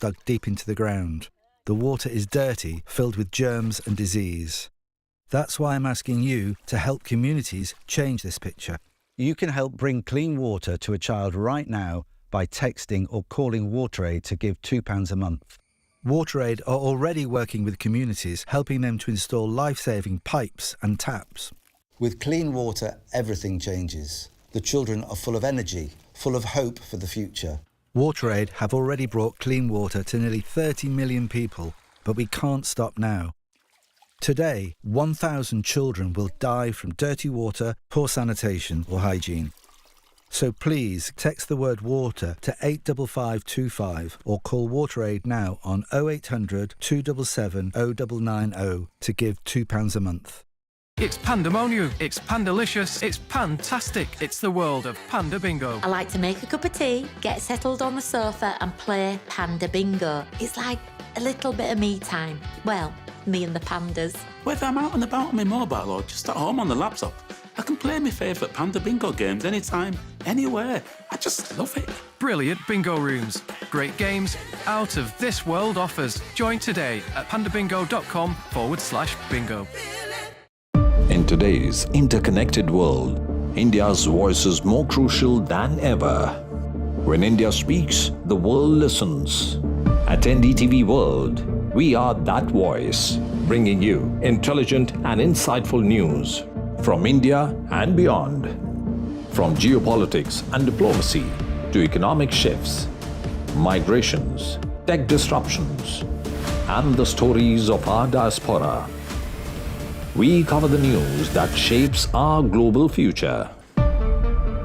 dug deep into the ground. The water is dirty, filled with germs and disease. That's why I'm asking you to help communities change this picture. You can help bring clean water to a child right now by texting or calling WaterAid to give £2 a month. WaterAid are already working with communities, helping them to install life-saving pipes and taps. With clean water, everything changes. The children are full of energy, full of hope for the future. WaterAid have already brought clean water to nearly 30 million people, but we can't stop now. Today, 1,000 children will die from dirty water, poor sanitation or hygiene. So please text the word water to 85525 or call WaterAid now on 0800 277 0990 to give £2 a month. It's pandemonium, it's pandalicious, it's fantastic. It's the world of Panda Bingo. I like to make a cup of tea, get settled on the sofa and play Panda Bingo. It's like a little bit of me time. Well, me and the pandas. Whether I'm out and about on my mobile or just at home on the laptop, I can play my favourite Panda Bingo games anytime, anywhere. I just love it. Brilliant bingo rooms, great games, out of this world offers. Join today at pandabingo.com/bingo. In today's interconnected world, India's voice is more crucial than ever. When India speaks, the world listens. At NDTV World, we are that voice, bringing you intelligent and insightful news from India and beyond. From geopolitics and diplomacy to economic shifts, migrations, tech disruptions, and the stories of our diaspora. We cover the news that shapes our global future.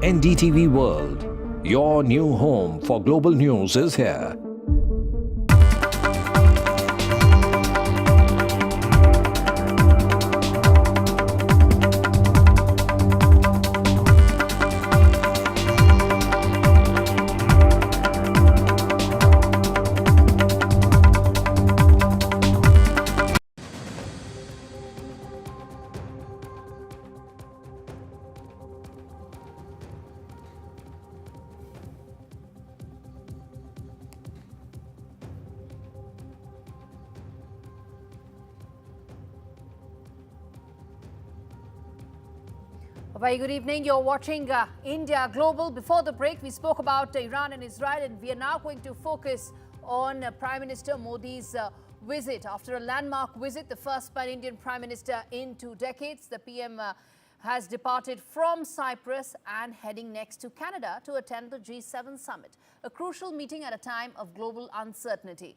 NDTV World, your new home for global news, is here. A very good evening. You're watching India Global. Before the break, we spoke about Iran and Israel, and we are now going to focus on Prime Minister Modi's visit. After a landmark visit, the first pan-Indian Prime Minister in 2 decades, the PM has departed from Cyprus and heading next to Canada to attend the G7 summit, a crucial meeting at a time of global uncertainty,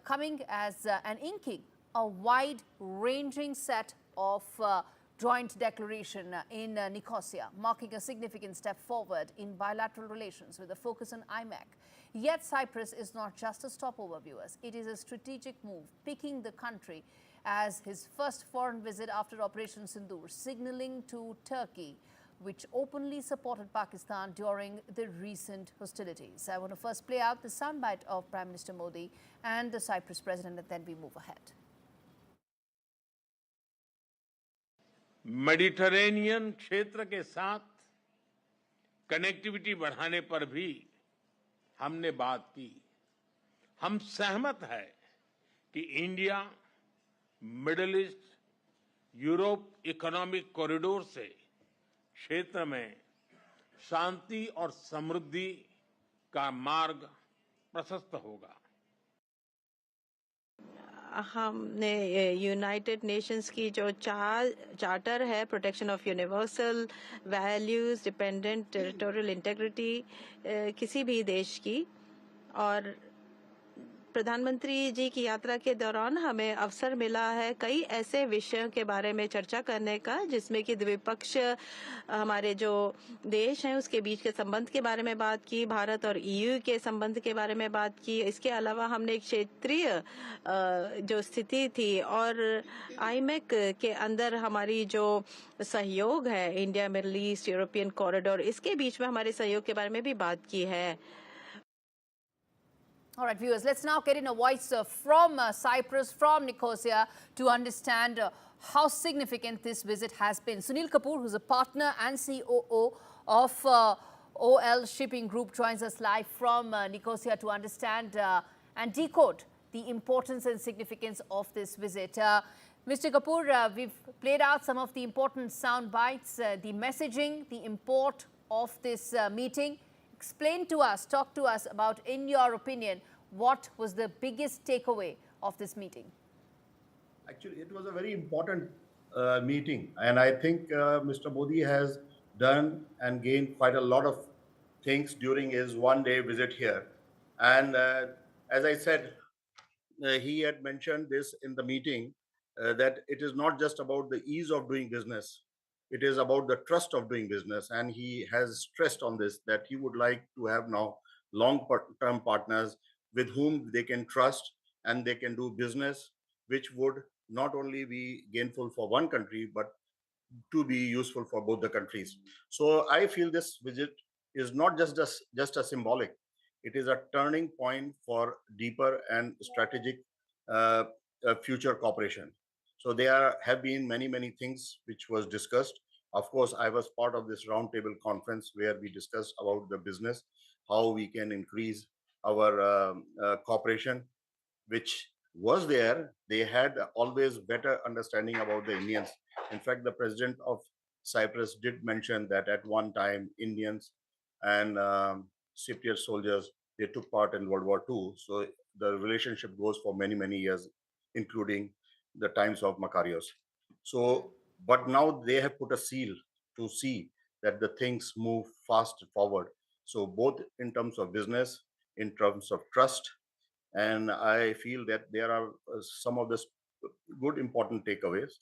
coming as an inking a wide-ranging set of joint declaration in Nicosia, marking a significant step forward in bilateral relations with a focus on IMEC. Yet Cyprus is not just a stopover, viewers. It is a strategic move, picking the country as his first foreign visit after Operation Sindoor, signaling to Turkey, which openly supported Pakistan during the recent hostilities. I want to first play out the soundbite of Prime Minister Modi and the Cyprus president, and then we move ahead. Mediterranean क्षेत्र के साथ connectivity बढ़ाने पर भी हमने बात की। हम सहमत है कि India middle east Europe economic corridor से क्षेत्र में शांति और समृद्धि का मार्ग प्रशस्त होगा। हमने यूनाइटेड नेशंस की जो चार्टर है, protection of universal values, dependent territorial integrity किसी भी देश की, और प्रधानमंत्री जी की यात्रा के दौरान हमें अवसर मिला है कई ऐसे विषयों के बारे में चर्चा करने का जिसमें कि द्विपक्ष हमारे जो देश हैं उसके बीच के संबंध के बारे में बात की, भारत और ईयू के संबंध के बारे में बात की। इसके अलावा हमने एक क्षेत्रीय जो स्थिति थी और आईमेक के अंदर हमारी जो सहयोग है, India middle east European corridor, इसके बीच में हमारे सहयोग के बारे में भी बात की है। All right, viewers, let's now get in a voice from Cyprus, from Nicosia, to understand how significant this visit has been. Sunil Kapoor, who's a partner and COO of OL Shipping Group, joins us live from Nicosia to understand and decode the importance and significance of this visit. Mr. Kapoor, we've played out some of the important sound bites, the messaging, the import of this meeting. Explain to us, talk to us about, in your opinion, what was the biggest takeaway of this meeting? Actually, it was a very important meeting, and I think Mr. Modi has done and gained quite a lot of things during his one-day visit here. And as I said, he had mentioned this in the meeting, that it is not just about the ease of doing business, it is about the trust of doing business. And he has stressed on this, that he would like to have now long-term partners with whom they can trust and they can do business, which would not only be gainful for one country, but to be useful for both the countries. So I feel this visit is not just a symbolic, it is a turning point for deeper and strategic future cooperation. So there have been many things which was discussed. Of course, I was part of this roundtable conference where we discussed about the business, how we can increase our cooperation, which was there. They had always better understanding about the Indians. In fact, the president of Cyprus did mention that at one time Indians and Cypriot soldiers, they took part in World War II. So the relationship goes for many years, including the times of Makarios. So, but now they have put a seal to see that the things move fast forward. So both in terms of business, in terms of trust, and I feel that there are some of the good important takeaways,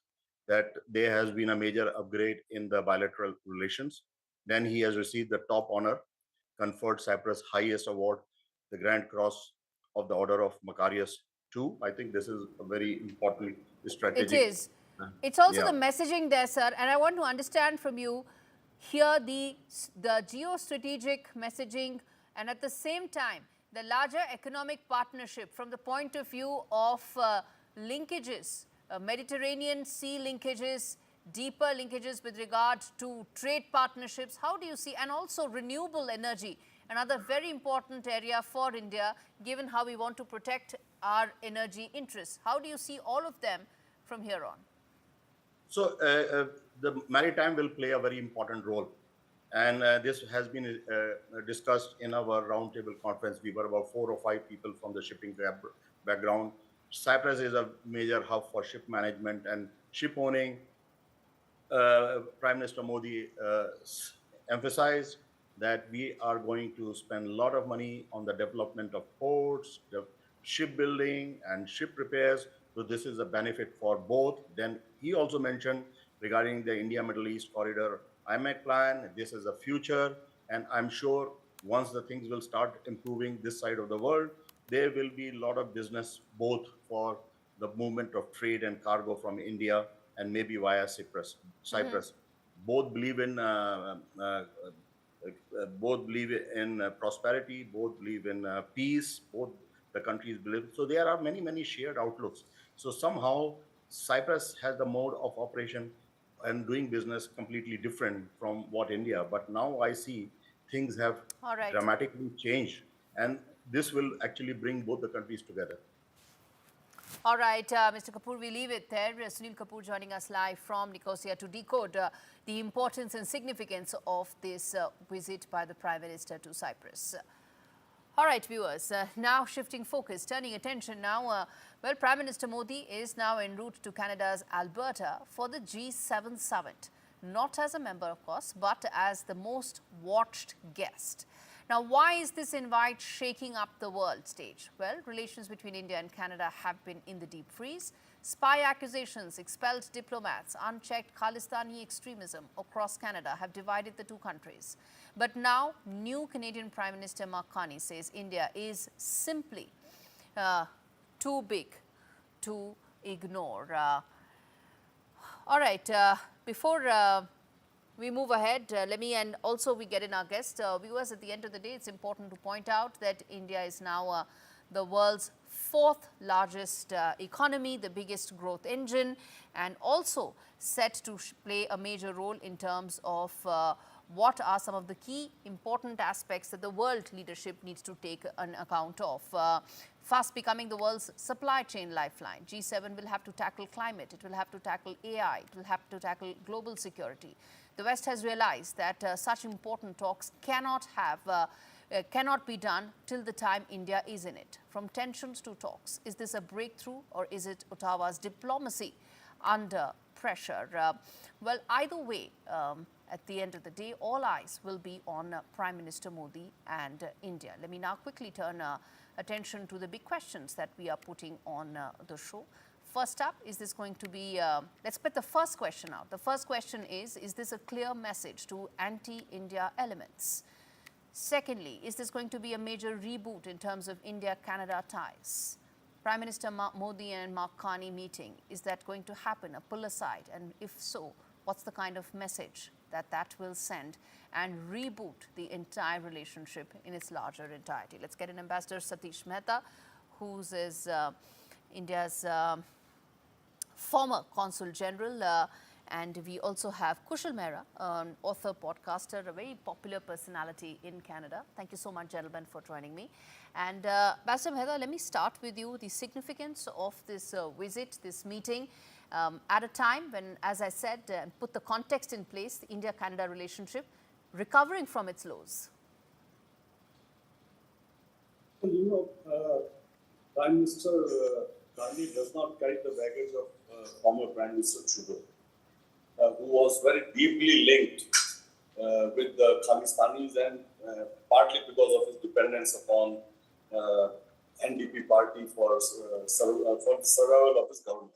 that there has been a major upgrade in the bilateral relations. Then he has received the top honor, conferred Cyprus' highest award, the Grand Cross of the Order of Makarios II. I think this is a very important strategic. It is. It's also the messaging there, sir, and I want to understand from you here the geostrategic messaging, and at the same time the larger economic partnership from the point of view of linkages, Mediterranean Sea linkages, deeper linkages with regard to trade partnerships. How do you see, and also renewable energy, another very important area for India, given how we want to protect our energy interests. How do you see all of them from here on? So the maritime will play a very important role. And this has been discussed in our roundtable conference. We were about 4 or 5 people from the shipping background. Cyprus is a major hub for ship management and ship owning. Prime Minister Modi emphasized that we are going to spend a lot of money on the development of ports, the shipbuilding and ship repairs. So this is a benefit for both. Then he also mentioned regarding the India-Middle East corridor IMEC plan, this is a future, and I'm sure once the things will start improving this side of the world, there will be a lot of business both for the movement of trade and cargo from India and maybe via Cyprus. Both believe in prosperity, both believe in peace, both the countries believe. So there are many shared outlooks. So somehow Cyprus has the mode of operation and doing business completely different from what India. But now I see things have dramatically changed, and this will actually bring both the countries together. All right, Mr. Kapoor, we leave it there. Sunil Kapoor joining us live from Nicosia to decode the importance and significance of this visit by the Prime Minister to Cyprus. All right, viewers, now shifting focus, turning attention now. Well, Prime Minister Modi is now en route to Canada's Alberta for the G7 summit. Not as a member, of course, but as the most watched guest. Now, why is this invite shaking up the world stage? Well, relations between India and Canada have been in the deep freeze. Spy accusations, expelled diplomats, unchecked Khalistani extremism across Canada have divided the two countries. But now, new Canadian Prime Minister Mark Carney says India is simply too big to ignore. All right, before we move ahead, let me, and also we get in our guest. Viewers, at the end of the day, it's important to point out that India is now the world's 4th largest economy, the biggest growth engine, and also set to play a major role in terms of what are some of the key important aspects that the world leadership needs to take an account of. Fast becoming the world's supply chain lifeline, G7 will have to tackle climate, it will have to tackle AI, it will have to tackle global security. The West has realized that such important talks cannot be done till the time India is in it. From tensions to talks, is this a breakthrough or is it Ottawa's diplomacy under pressure? Well, either way, at the end of the day, all eyes will be on Prime Minister Modi and India. Let me now quickly turn attention to the big questions that we are putting on the show. First up, is this going to be, let's put the first question out. The first question is this a clear message to anti-India elements? Secondly, is this going to be a major reboot in terms of India-Canada ties? Prime Minister Modi and Mark Carney meeting, is that going to happen, a pull aside? And if so, what's the kind of message that will send and reboot the entire relationship in its larger entirety? Let's get in Ambassador Satish Mehta, who is India's former Consul General. And we also have Kushal Mehra, an author, podcaster, a very popular personality in Canada. Thank you so much, gentlemen, for joining me. And Ambassador Mehta, let me start with you. The significance of this visit, this meeting, at a time when, as I said, put the context in place, the India-Canada relationship recovering from its lows. Well, Prime Minister Gandhi does not carry the baggage of former Prime Minister Trudeau, who was very deeply linked with the Khalistanis and partly because of his dependence upon NDP party for the survival of his government.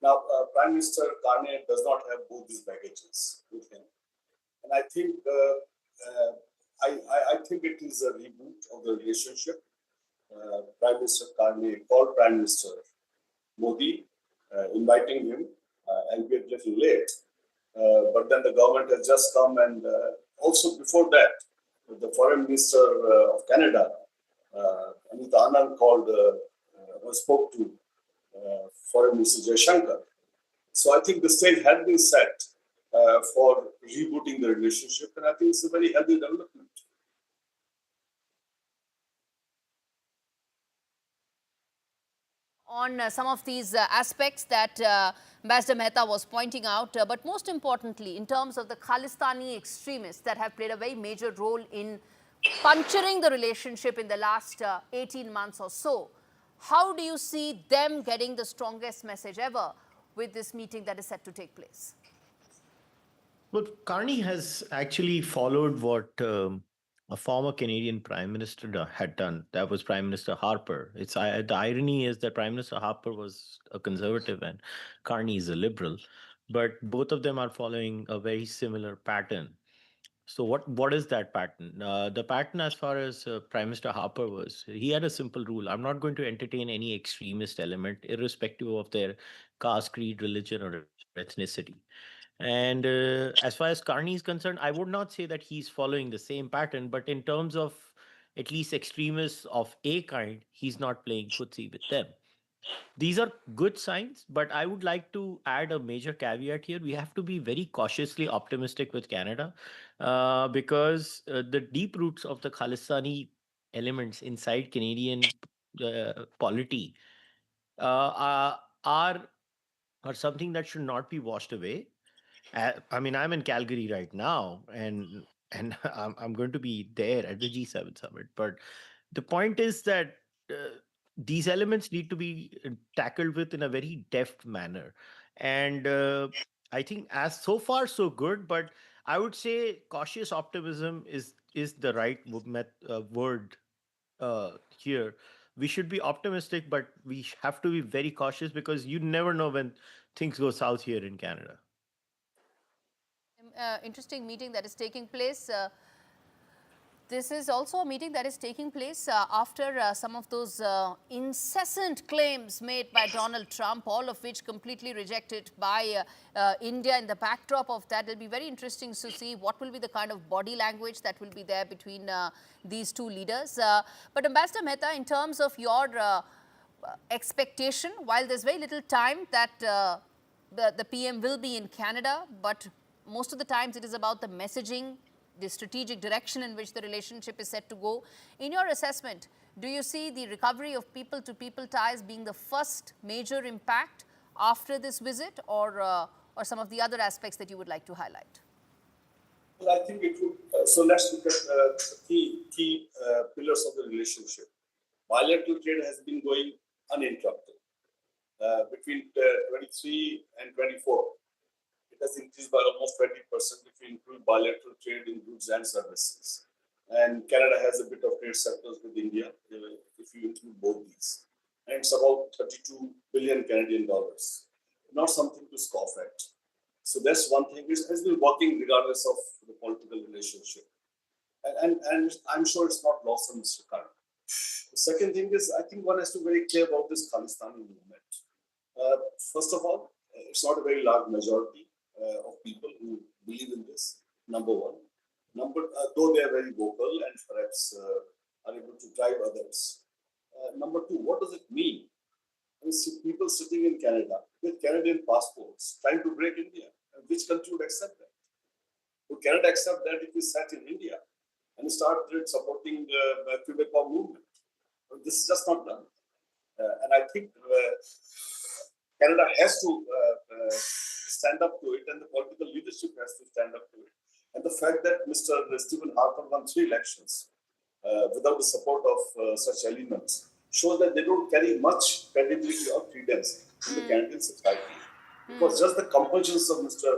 Now, Prime Minister Carney does not have both these baggages with him. And I think I think it is a reboot of the relationship. Prime Minister Carney called Prime Minister Modi, inviting him, albeit little late. But then the government has just come, and also before that, the Foreign Minister of Canada, Anita Anand, spoke to Foreign Minister Jaishankar. So I think the stage had been set for rebooting the relationship, and I think it's a very healthy development. On some of these aspects that Ambassador Mehta was pointing out, but most importantly, in terms of the Khalistani extremists that have played a very major role in puncturing the relationship in the last 18 months or so, how do you see them getting the strongest message ever with this meeting that is set to take place? Well, Carney has actually followed what a former Canadian Prime Minister had done. That was Prime Minister Harper. The irony is that Prime Minister Harper was a conservative and Carney is a liberal, but both of them are following a very similar pattern. So what is that pattern? The pattern, as far as Prime Minister Harper was, he had a simple rule: I'm not going to entertain any extremist element, irrespective of their caste, creed, religion, or ethnicity. And as far as Carney is concerned, I would not say that he's following the same pattern, but in terms of at least extremists of a kind, he's not playing footsie with them. These are good signs, but I would like to add a major caveat here. We have to be very cautiously optimistic with Canada because the deep roots of the Khalistani elements inside Canadian polity are something that should not be washed away. I mean, I'm in Calgary right now, and I'm going to be there at the G7 summit. But the point is that these elements need to be tackled with in a very deft manner. And I think as so far so good, but I would say cautious optimism is the right word here. We should be optimistic, but we have to be very cautious because you never know when things go south here in Canada. Interesting meeting that is taking place. This is also a meeting that is taking place after some of those incessant claims made by Donald Trump, all of which completely rejected by India. In the backdrop of that, it'll be very interesting to see what will be the kind of body language that will be there between these two leaders. But Ambassador Mehta, in terms of your expectation, while there's very little time that the PM will be in Canada, but most of the times it is about the messaging, the strategic direction in which the relationship is set to go. In your assessment, do you see the recovery of people-to-people ties being the first major impact after this visit, or some of the other aspects that you would like to highlight? Well, I think it would. So let's look at the key pillars of the relationship. Bilateral trade has been going uninterrupted. Between 23 and 24, it has increased by almost 20% if you include bilateral trade in goods and services. And Canada has a bit of trade surplus with India if you include both these. And it's about 32 billion Canadian dollars. Not something to scoff at. So that's one thing. It has been working regardless of the political relationship. And I'm sure it's not lost on Mr. Khan. The second thing is, I think one has to be very clear about this Khalistani movement. First of all, it's not a very large majority of people who believe in this, number one. Though they are very vocal and perhaps are able to drive others. Number two, what does it mean? I mean, people sitting in Canada with Canadian passports trying to break India. Which country would accept that? Would Canada accept that if we sat in India and started supporting the Quebecois movement? Well, this is just not done. And I think Canada has to stand up to it, and the political leadership has to stand up to it. And the fact that Mr. Stephen Harper won 3 elections without the support of such elements shows that they don't carry much credibility or credence in the Canadian society. Because just the compulsions of Mr.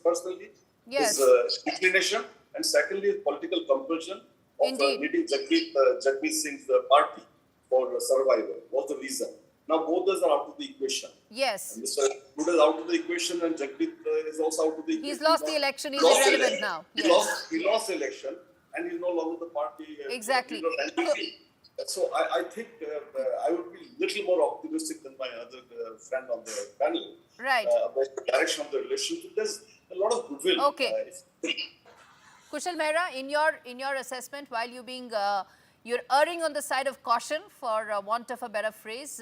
Personally, yes, his inclination, and secondly, his political compulsion of leading Jagmeet Singh's party for survival was the reason. Now both those are out of the equation. Yes. And Mr. Huda is out of the equation, and Jagmeet is also out of the equation. He's lost the election. He's irrelevant now. Yes. He lost the election, and he's no longer the party. Exactly. So I think I would be a little more optimistic than my other friend on the panel. Right. About the direction of the relationship. There's a lot of goodwill. Okay. Kushal Mehra, in your assessment, while you're erring on the side of caution, for want of a better phrase,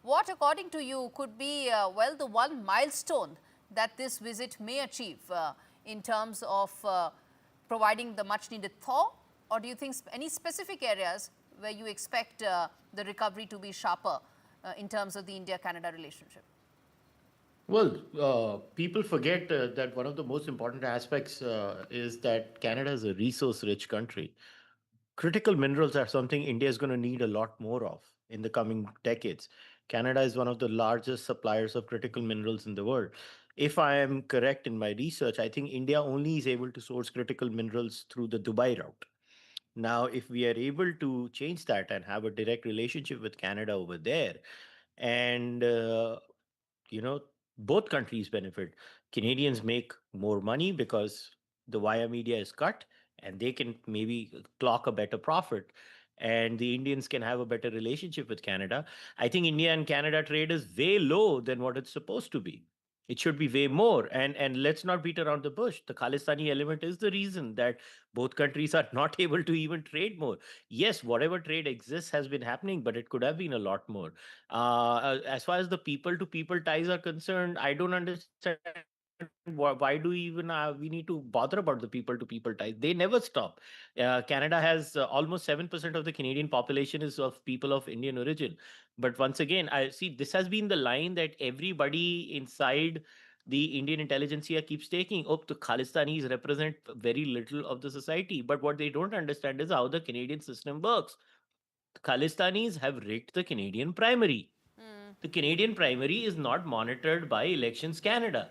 what, according to you, could be the one milestone that this visit may achieve in terms of providing the much-needed thaw, or do you think any specific areas where you expect the recovery to be sharper in terms of the India-Canada relationship? Well, people forget that one of the most important aspects is that Canada is a resource-rich country. Critical minerals are something India is going to need a lot more of in the coming decades. Canada is one of the largest suppliers of critical minerals in the world. If I am correct in my research, I think India only is able to source critical minerals through the Dubai route. Now, if we are able to change that and have a direct relationship with Canada over there, and both countries benefit. Canadians make more money because the wire media is cut, and they can maybe clock a better profit, and the Indians can have a better relationship with Canada. I think India and Canada trade is way low than what it's supposed to be. It should be way more. And let's not beat around the bush. The Khalistani element is the reason that both countries are not able to even trade more. Yes, whatever trade exists has been happening, but it could have been a lot more. As far as the people-to-people ties are concerned, I don't understand why do we need to bother about the people-to-people ties? They never stop. Canada has almost 7% of the Canadian population is of people of Indian origin. But once again, I see this has been the line that everybody inside the Indian intelligentsia keeps taking. Oh, the Khalistanis represent very little of the society. But what they don't understand is how the Canadian system works. The Khalistanis have rigged the Canadian primary. The Canadian primary is not monitored by Elections Canada.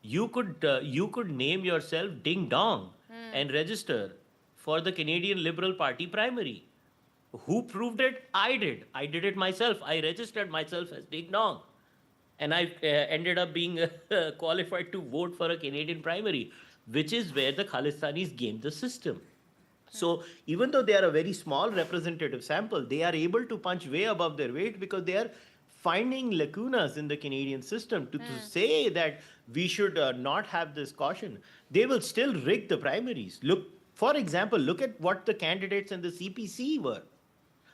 You could name yourself Ding Dong and register for the Canadian Liberal Party primary. Who proved it? I did. I did it myself. I registered myself as Ding Dong. And I ended up being qualified to vote for a Canadian primary, which is where the Khalistanis gained the system. So even though they are a very small representative sample, they are able to punch way above their weight because they are finding lacunas in the Canadian system to say that we should not have this caution. They will still rig the primaries. Look, for example, look at what the candidates in the CPC were.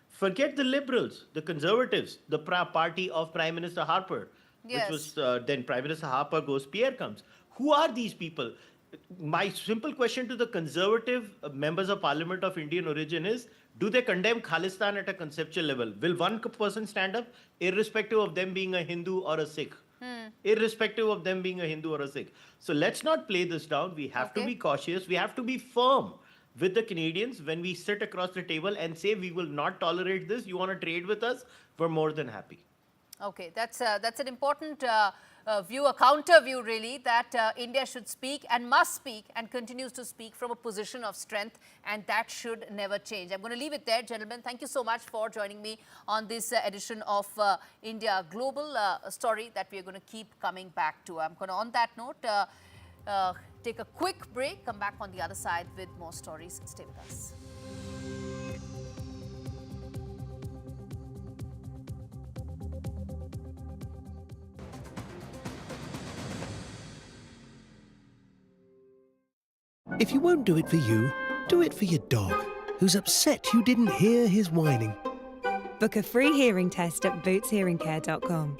Forget the Liberals, the Conservatives, the party of Prime Minister Harper, which was then Prime Minister Harper goes, Pierre comes. Who are these people? My simple question to the conservative members of parliament of Indian origin is, do they condemn Khalistan at a conceptual level? Will one person stand up, irrespective of them being a Hindu or a Sikh? Irrespective of them being a Hindu or a Sikh. So let's not play this down. We have to be cautious. We have to be firm with the Canadians when we sit across the table and say we will not tolerate this. You want to trade with us? We're more than happy. Okay, that's an important view, a counter view really, that India should speak and must speak and continues to speak from a position of strength, and that should never change. I'm going to leave it there, gentlemen. Thank you so much for joining me on this edition of India Global, a story that we're going to keep coming back to. I'm going to, on that note, take a quick break, come back on the other side with more stories. Stay with us. If you won't do it for you, do it for your dog, who's upset you didn't hear his whining. Book a free hearing test at bootshearingcare.com.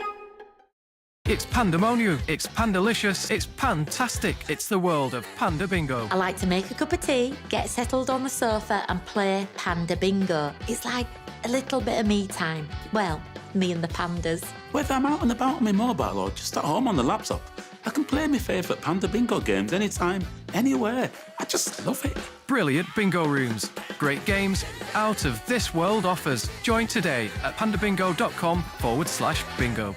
It's pandemonium, it's pandalicious, it's pantastic. It's the world of Panda Bingo. I like to make a cup of tea, get settled on the sofa and play Panda Bingo. It's like a little bit of me time. Well, me and the pandas. Whether I'm out and about on my mobile or just at home on the laptop, I can play my favourite Panda Bingo games anytime, anywhere. I just love it. Brilliant bingo rooms, great games, out of this world offers. Join today at pandabingo.com/bingo.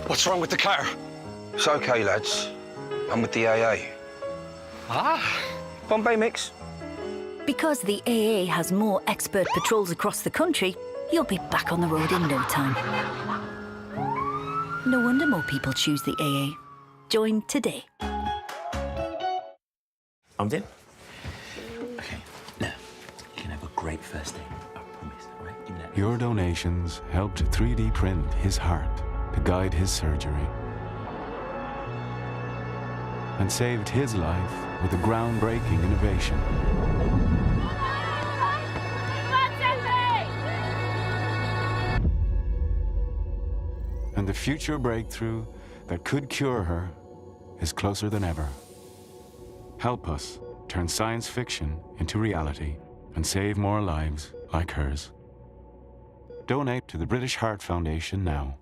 What's wrong with the car? It's okay, lads. I'm with the AA. Bombay mix. Because the AA has more expert patrols across the country, you'll be back on the road in no time. No wonder more people choose the AA. Join today. I'm in. Okay, now, you can have a great first day. I promise, all right? Your donations helped 3D print his heart to guide his surgery and saved his life with a groundbreaking innovation. And the future breakthrough that could cure her is closer than ever. Help us turn science fiction into reality and save more lives like hers. Donate to the British Heart Foundation now.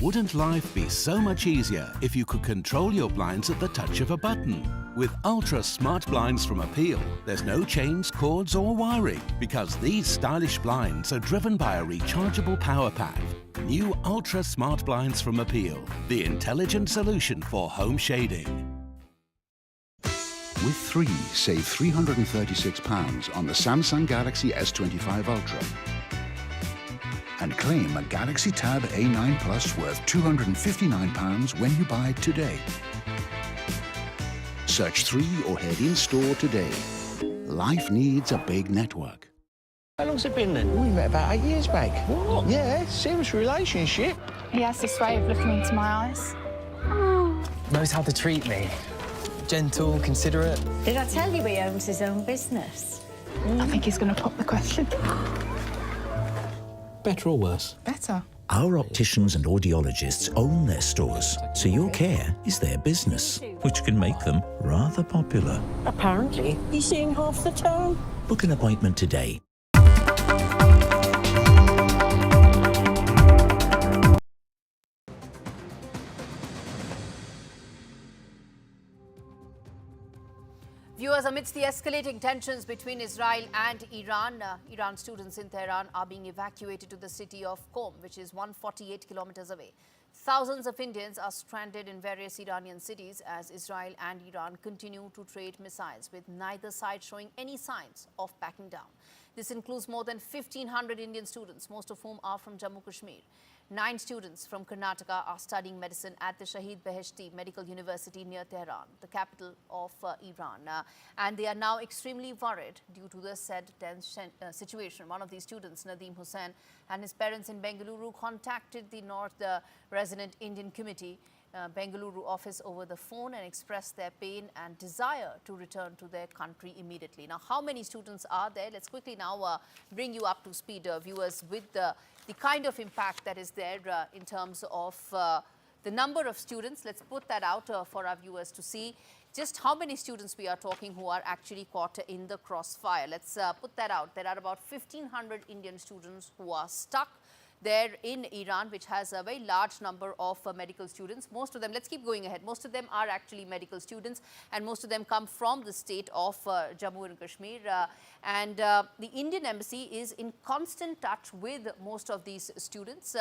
Wouldn't life be so much easier if you could control your blinds at the touch of a button? With Ultra Smart Blinds from Appeal, there's no chains, cords or wiring, because these stylish blinds are driven by a rechargeable power pack. New Ultra Smart Blinds from Appeal, the intelligent solution for home shading. With 3, save £336 on the Samsung Galaxy S25 Ultra. And claim a Galaxy Tab A9 Plus worth £259 when you buy today. Search 3 or head in-store today. Life needs a big network. How long's it been then? We met about 8 years back. What? Yeah, serious relationship. He has this way of looking into my eyes. Knows how to treat me. Gentle, considerate. Did I tell you he owns his own business? I think he's going to pop the question. Better or worse? Better. Our opticians and audiologists own their stores, so your care is their business, which can make them rather popular. Apparently, he's seeing half the town. Book an appointment today. Viewers, amidst the escalating tensions between Israel and Iran, Iran students in Tehran are being evacuated to the city of Qom, which is 148 kilometers away. Thousands of Indians are stranded in various Iranian cities as Israel and Iran continue to trade missiles, with neither side showing any signs of backing down. This includes more than 1,500 Indian students, most of whom are from Jammu Kashmir. 9 students from Karnataka are studying medicine at the Shahid Beheshti Medical University near Tehran, the capital of Iran. And they are now extremely worried due to the said tense situation. One of these students, Nadeem Hussain, and his parents in Bengaluru contacted the North Resident Indian Committee Bengaluru office over the phone and expressed their pain and desire to return to their country immediately. Now, how many students are there? Let's quickly now bring you up to speed, viewers, with the kind of impact that is there in terms of the number of students. Let's put that out for our viewers to see just how many students we are talking who are actually caught in the crossfire. Let's put that out. There are about 1,500 Indian students who are stuck there in Iran, which has a very large number of medical students. Most of them, let's keep going ahead, most of them are actually medical students, and most of them come from the state of Jammu and Kashmir. The Indian embassy is in constant touch with most of these students.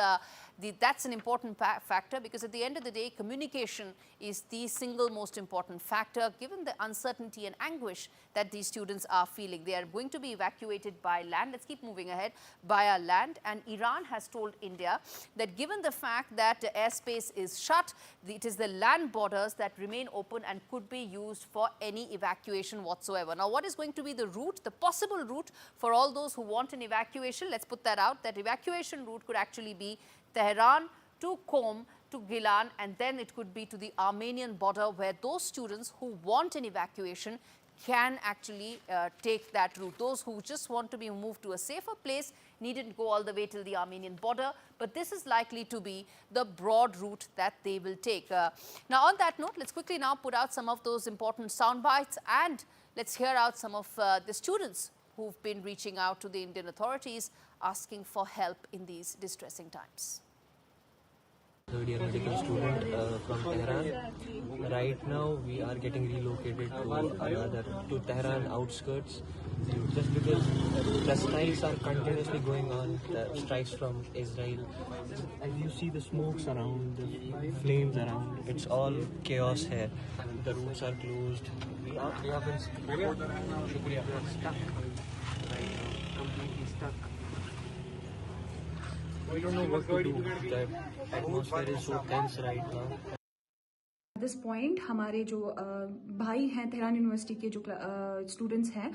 That's an important factor, because at the end of the day, communication is the single most important factor, given the uncertainty and anguish that these students are feeling. They are going to be evacuated by land. Let's keep moving ahead. Via land. And Iran has told India that given the fact that the airspace is shut, it is the land borders that remain open and could be used for any evacuation whatsoever. Now, what is going to be the route, the possible route for all those who want an evacuation? Let's put that out. That evacuation route could actually be Tehran to Qom to Gilan, and then it could be to the Armenian border, where those students who want an evacuation can actually take that route. Those who just want to be moved to a safer place needn't go all the way till the Armenian border, but this is likely to be the broad route that they will take. Now, on that note, let's quickly now put out some of those important sound bites, and let's hear out some of the students who've been reaching out to the Indian authorities asking for help in these distressing times. Third-year medical student from Tehran. Right now, we are getting relocated to Tehran outskirts, just because the strikes are continuously going on. The strikes from Israel. As you see the smokes around, the flames around, it's all chaos here. The routes are closed. We have been stuck right now, completely stuck. We don't know what to do. The atmosphere is so tense right now. At this point, हमारे जो भाई हैं Tehran university के जो students हैं,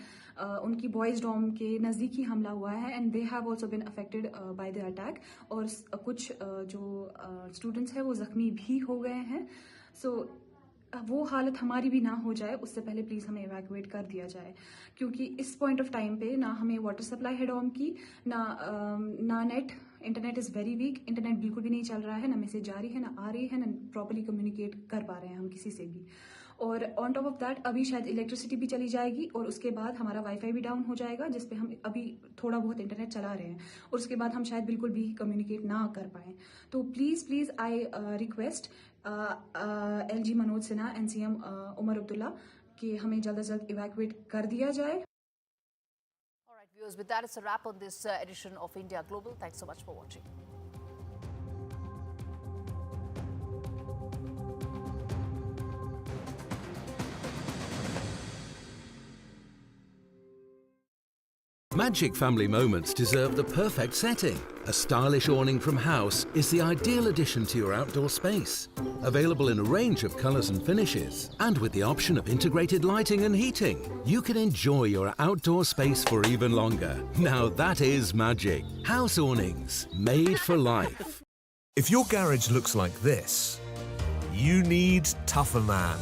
उनकी boys Dom के नज़दीक ही हमला हुआ है, and they have also been affected by the attack, और कुछ जो स्टूडेंट्स हैं वो जख्मी भी हो गए हैं. सो वो हालत हमारी भी ना हो जाए, उससे पहले प्लीज़ हमें इवैक्यूएट कर दिया जाए, क्योंकि इस पॉइंट ऑफ टाइम पे ना हमें वाटर सप्लाई है डॉम की, ना net, internet is very weak, internet बिल्कुल भी नहीं चल रहा है, ना मैसेज जा रही है, ना आ रही है, ना प्रॉपर्ली कम्युनिकेट कर पा रहे हैं हम किसी से भी. और ऑन टॉप ऑफ दैट अभी शायद इलेक्ट्रिसिटी भी चली जाएगी, और उसके बाद हमारा वाईफाई भी डाउन हो जाएगा, जिस पे हम अभी थोड़ा बहुत इंटरनेट चला रहे हैं, और उसके बाद हम शायद बिल्कुल भी कम्युनिकेट ना कर पाएँ. तो please I request LG Manoj Sinha, NCM Omar Abdullah, कि हमें जल्द से जल्द इवैक्यूएट कर दिया जाए. All right, viewers, with that, it's a wrap on this edition of India Global. Thanks so much for watching. Magic family moments deserve the perfect setting. A stylish awning from House is the ideal addition to your outdoor space. Available in a range of colours and finishes, and with the option of integrated lighting and heating, you can enjoy your outdoor space for even longer. Now that is magic. House awnings, made for life. If your garage looks like this, you need Tougher Man.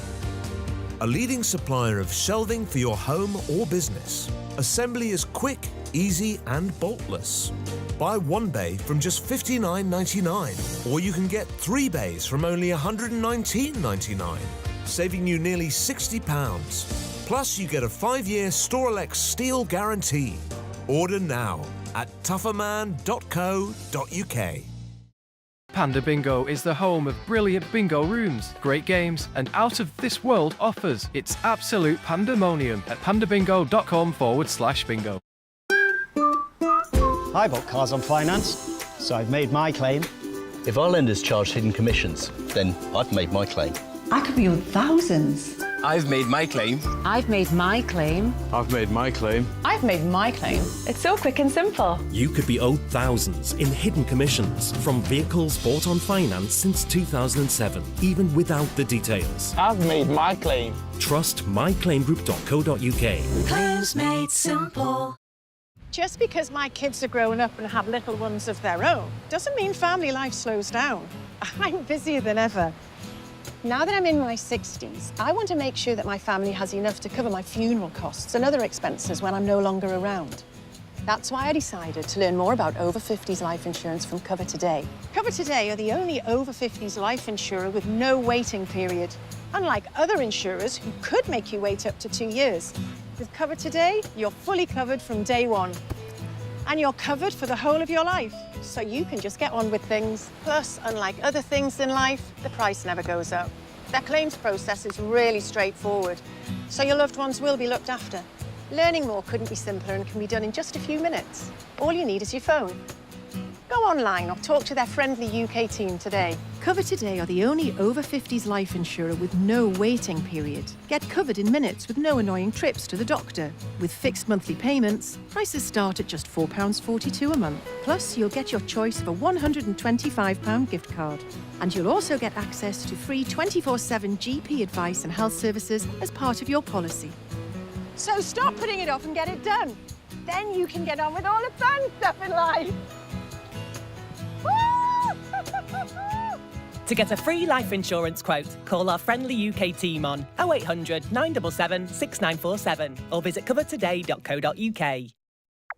A leading supplier of shelving for your home or business. Assembly is quick, easy and boltless. Buy one bay from just $59.99, or you can get 3 bays from only $119.99, saving you nearly £60. Plus you get a 5-year Storelex steel guarantee. Order now at tougherman.co.uk. Panda Bingo is the home of brilliant bingo rooms, great games, and out-of-this-world offers. It's absolute pandemonium at pandabingo.com/bingo. I bought cars on finance, so I've made my claim. If our lenders charge hidden commissions, then I've made my claim. I could be owed thousands. I've made my claim. I've made my claim. I've made my claim. I've made my claim. It's so quick and simple. You could be owed thousands in hidden commissions from vehicles bought on finance since 2007, even without the details. I've made my claim. Trust myclaimgroup.co.uk. Claims made simple. Just because my kids are growing up and have little ones of their own doesn't mean family life slows down. I'm busier than ever. Now that I'm in my 60s, I want to make sure that my family has enough to cover my funeral costs and other expenses when I'm no longer around. That's why I decided to learn more about over 50s life insurance from Cover Today. Cover Today are the only over 50s life insurer with no waiting period, unlike other insurers who could make you wait up to 2 years. With Cover Today, you're fully covered from day one. And you're covered for the whole of your life, so you can just get on with things. Plus, unlike other things in life, the price never goes up. Their claims process is really straightforward, so your loved ones will be looked after. Learning more couldn't be simpler and can be done in just a few minutes. All you need is your phone. Go online or talk to their friendly UK team today. Cover Today are the only over 50s life insurer with no waiting period. Get covered in minutes with no annoying trips to the doctor. With fixed monthly payments, prices start at just £4.42 a month. Plus, you'll get your choice of a £125 gift card. And you'll also get access to free 24/7 GP advice and health services as part of your policy. So stop putting it off and get it done. Then you can get on with all the fun stuff in life. To get a free life insurance quote, call our friendly UK team on 0800 977 6947 or visit covertoday.co.uk.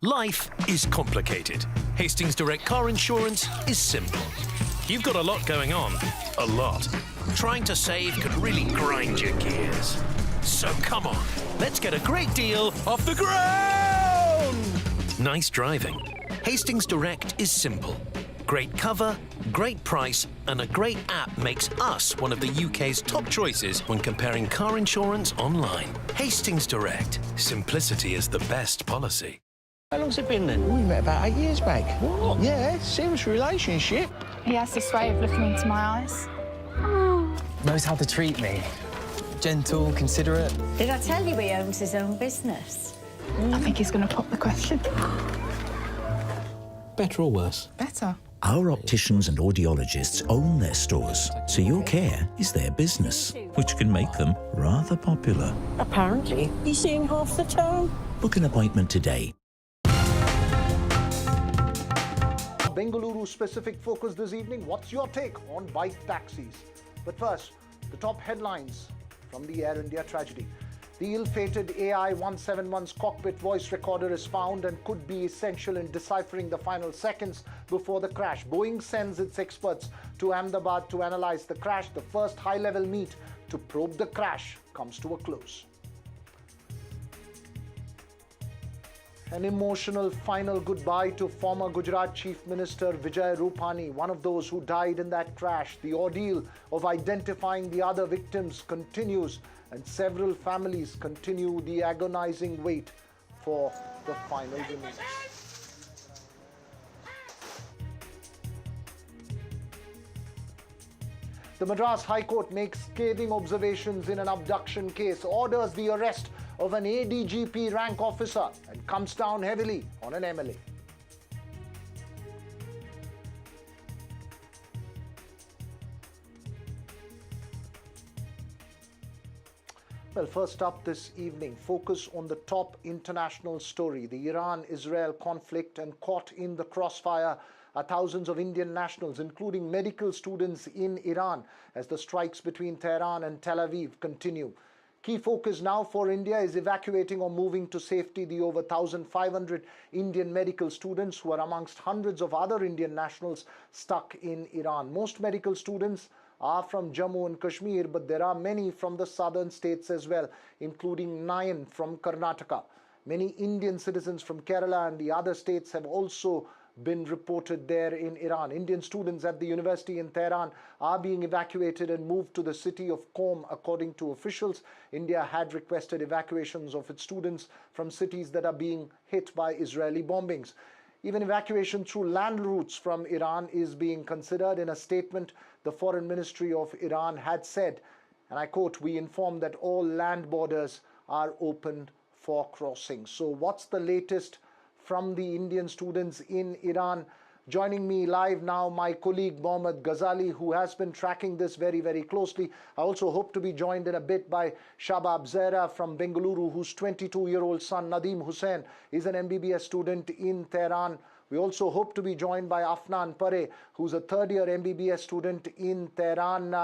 Life is complicated. Hastings Direct Car Insurance is simple. You've got a lot going on. A lot. Trying to save could really grind your gears. So come on, let's get a great deal off the ground! Nice driving. Hastings Direct is simple. Great cover, great price, and a great app makes us one of the UK's top choices when comparing car insurance online. Hastings Direct. Simplicity is the best policy. How long's it been then? We met about 8 years back. What? Yeah, serious relationship. He has this way of looking into my eyes. Knows how to treat me. Gentle, considerate. Did I tell you he owns his own business? I think he's going to pop the question. Better or worse? Better. Our opticians and audiologists own their stores, so your care is their business, which can make them rather popular. Apparently, he's seeing half the town. Book an appointment today. Bengaluru-specific focus this evening. What's your take on bike taxis? But first, the top headlines from the Air India tragedy. The ill-fated AI-171's cockpit voice recorder is found and could be essential in deciphering the final seconds before the crash. Boeing sends its experts to Ahmedabad to analyze the crash. The first high-level meet to probe the crash comes to a close. An emotional final goodbye to former Gujarat Chief Minister Vijay Rupani, one of those who died in that crash. The ordeal of identifying the other victims continues, and several families continue the agonizing wait for the final release. The Madras High Court makes scathing observations in an abduction case, orders the arrest of an ADGP rank officer, and comes down heavily on an MLA. Well, first up this evening, focus on the top international story, the Iran-Israel conflict, and caught in the crossfire are thousands of Indian nationals, including medical students in Iran, as the strikes between Tehran and Tel Aviv continue. Key focus now for India is evacuating or moving to safety the over 1,500 Indian medical students who are amongst hundreds of other Indian nationals stuck in Iran. Most medical students are from Jammu and Kashmir, but there are many from the southern states as well, including 9 from Karnataka. Many Indian citizens from Kerala and the other states have also been reported there in Iran. Indian students at the university in Tehran are being evacuated and moved to the city of Qom, according to officials. India had requested evacuations of its students from cities that are being hit by Israeli bombings. Even evacuation through land routes from Iran is being considered. In a statement, the Foreign Ministry of Iran had said, and I quote, "We inform that all land borders are open for crossing." So what's the latest from the Indian students in Iran? Joining me live now, my colleague Mohammad Ghazali, who has been tracking this very, very closely. I also hope to be joined in a bit by Shabab Zehra from Bengaluru, whose 22-year-old son Nadeem Hussain is an MBBS student in Tehran. We also hope to be joined by Afnan Pare, who's a third-year MBBS student in Tehran.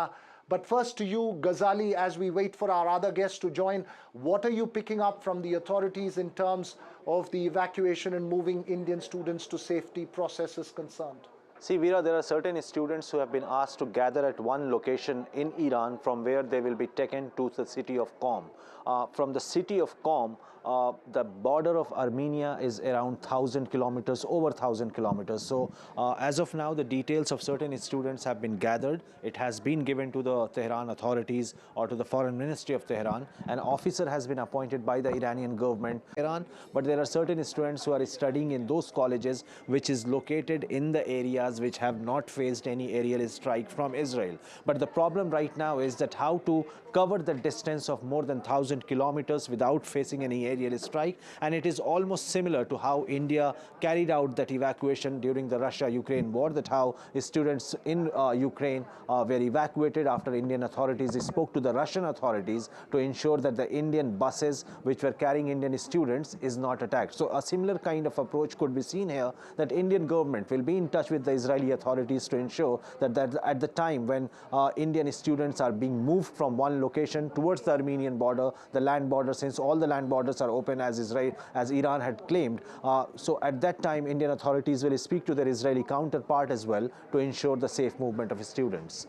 But first to you, Ghazali, as we wait for our other guests to join, what are you picking up from the authorities in terms of the evacuation and moving Indian students to safety process is concerned? See, Veera, there are certain students who have been asked to gather at one location in Iran from where they will be taken to the city of Qom. From the city of Qom, the border of Armenia is around 1,000 kilometers, over 1,000 kilometers. So as of now, the details of certain students have been gathered. It has been given to the Tehran authorities or to the Foreign Ministry of Tehran. An officer has been appointed by the Iranian government, Iran, but there are certain students who are studying in those colleges which is located in the areas which have not faced any aerial strike from Israel. But the problem right now is that how to cover the distance of more than 1,000 kilometers without facing any aerial strike, and it is almost similar to how India carried out that evacuation during the Russia-Ukraine war, that how students in Ukraine were evacuated after Indian authorities spoke to the Russian authorities to ensure that the Indian buses which were carrying Indian students is not attacked. So a similar kind of approach could be seen here, that Indian government will be in touch with the Israeli authorities to ensure that at the time when Indian students are being moved from one location towards the Armenian border, the land border, since all the land borders are open as Iran had claimed. So at that time, Indian authorities will speak to their Israeli counterpart as well to ensure the safe movement of students.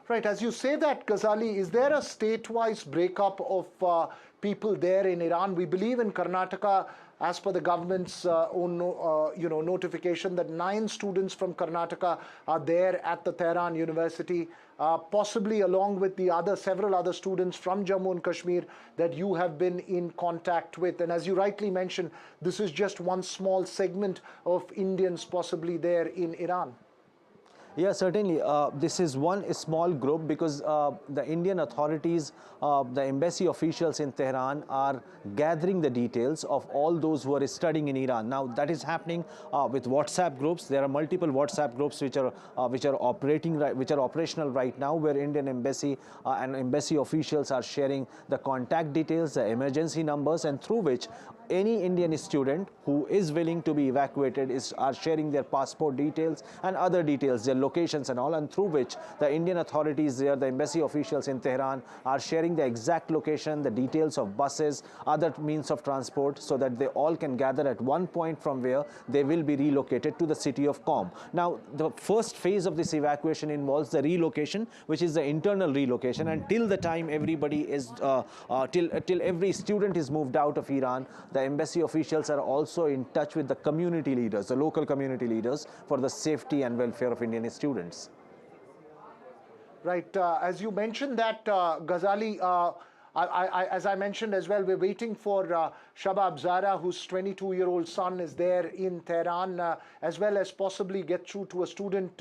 Right, as you say that, Ghazali, is there a state-wise breakup of people there in Iran? We believe in Karnataka, as per the government's own notification, that 9 students from Karnataka are there at the Tehran University, possibly along with the several other students from Jammu and Kashmir that you have been in contact with. And as you rightly mentioned, this is just one small segment of Indians possibly there in Iran. Yeah, certainly. This is one small group because the Indian authorities, the embassy officials in Tehran are gathering the details of all those who are studying in Iran. Now, that is happening with WhatsApp groups. There are multiple WhatsApp groups which are operational right now, where Indian embassy and embassy officials are sharing the contact details, the emergency numbers, and through which any Indian student who is willing to be evacuated are sharing their passport details and other details, their locations and all, and through which the Indian authorities there, the embassy officials in Tehran, are sharing the exact location, the details of buses, other means of transport, so that they all can gather at one point from where they will be relocated to the city of Qom. Now, the first phase of this evacuation involves the relocation, which is the internal relocation, and till the time everybody is, till every student is moved out of Iran, the embassy officials are also in touch with the community leaders, the local community leaders, for the safety and welfare of Indian students. Right. As you mentioned that, Ghazali, as I mentioned as well, we're waiting for Shabab Zara, whose 22-year-old son is there in Tehran, as well as possibly get through to a student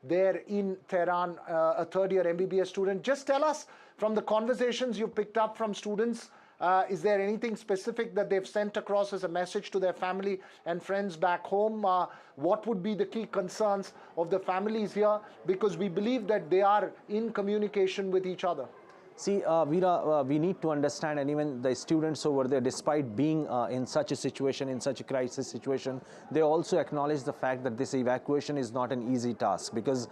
there in Tehran, a third-year MBBS student. Just tell us, from the conversations you picked up from students, is there anything specific that they've sent across as a message to their family and friends back home? What would be the key concerns of the families here? Because we believe that they are in communication with each other. See, Veera, we need to understand, and even the students over there, despite being in such a situation, in such a crisis situation, they also acknowledge the fact that this evacuation is not an easy task, because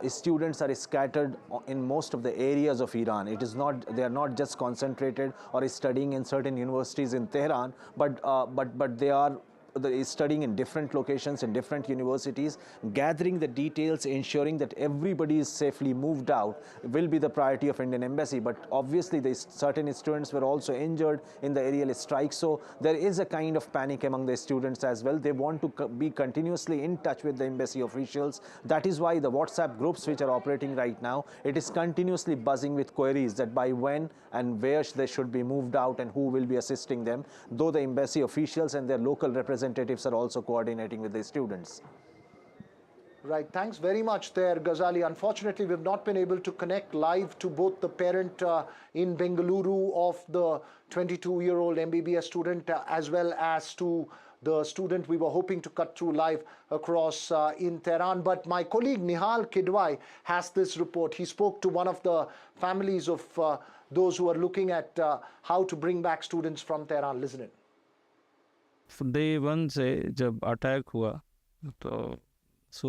students are scattered in most of the areas of Iran. It is not; they are not just concentrated or studying in certain universities in Tehran, but they are studying in different locations, in different universities. Gathering the details, ensuring that everybody is safely moved out will be the priority of Indian Embassy. But obviously, certain students were also injured in the aerial strike. So there is a kind of panic among the students as well. They want to be continuously in touch with the embassy officials. That is why the WhatsApp groups which are operating right now, it is continuously buzzing with queries that by when and where they should be moved out and who will be assisting them, though the embassy officials and their local representatives are also coordinating with the students. Right, thanks very much there, Ghazali. Unfortunately, we've not been able to connect live to both the parent in Bengaluru of the 22-year-old MBBS student as well as to the student we were hoping to cut through live across in Tehran. But my colleague Nihal Kidwai has this report. He spoke to one of the families of those who are looking at how to bring back students from Tehran. Listen in. Day 1 से जब attack हुआ तो सूरज